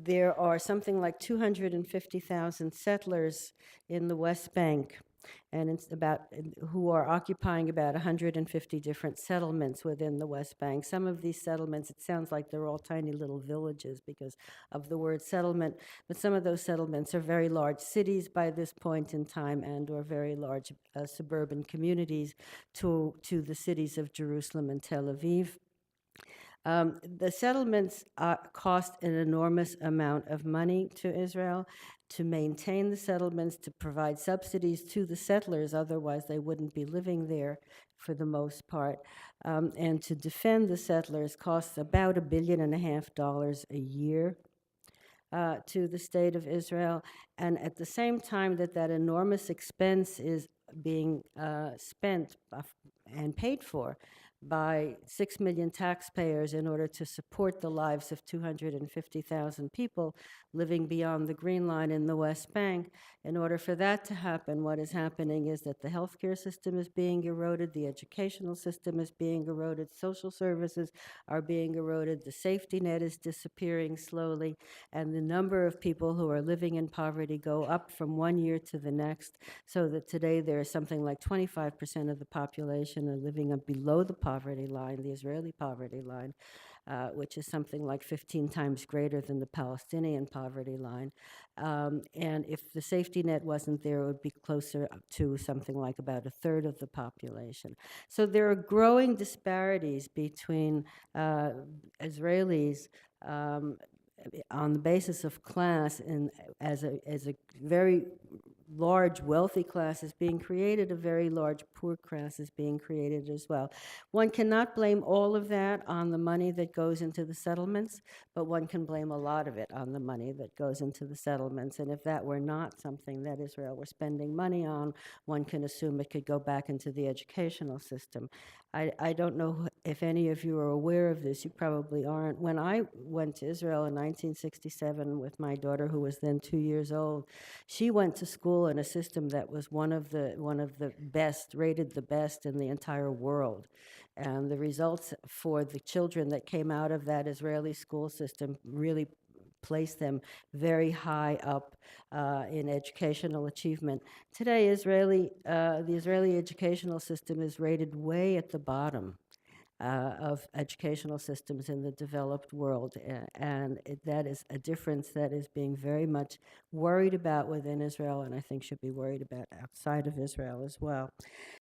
there are something like 250,000 settlers in the West Bank, and it's about who are occupying about 150 different settlements within the West Bank. Some of these settlements, it sounds like they're all tiny little villages because of the word settlement, but some of those settlements are very large cities by this point in time, and or very large suburban communities to the cities of Jerusalem and Tel Aviv. The settlements cost an enormous amount of money to Israel to maintain the settlements, to provide subsidies to the settlers, otherwise they wouldn't be living there for the most part. And to defend the settlers costs about $1.5 billion a year to the state of Israel. And at the same time that enormous expense is being spent and paid for by 6 million taxpayers in order to support the lives of 250,000 people living beyond the Green Line in the West Bank. In order for that to happen, what is happening is that the healthcare system is being eroded, the educational system is being eroded, social services are being eroded, the safety net is disappearing slowly, and the number of people who are living in poverty go up from one year to the next, so that today there is something like 25% of the population are living below the poverty line, the Israeli poverty line, which is something like 15 times greater than the Palestinian poverty line. And if the safety net wasn't there, it would be closer to something like about a third of the population. So there are growing disparities between Israelis on the basis of class, and as a very large wealthy class is being created, a very large poor class is being created as well. One cannot blame all of that on the money that goes into the settlements, but one can blame a lot of it on the money that goes into the settlements. And if that were not something that Israel were spending money on, one can assume it could go back into the educational system. I don't know if any of you are aware of this. You probably aren't. When I went to Israel in 1967 with my daughter, who was then 2 years old, she went to school in a system that was one of the best, rated the best in the entire world. And the results for the children that came out of that Israeli school system really placed them very high up in educational achievement. Today, the Israeli educational system is rated way at the bottom of educational systems in the developed world. And that is a difference that is being very much worried about within Israel, and I think should be worried about outside of Israel as well.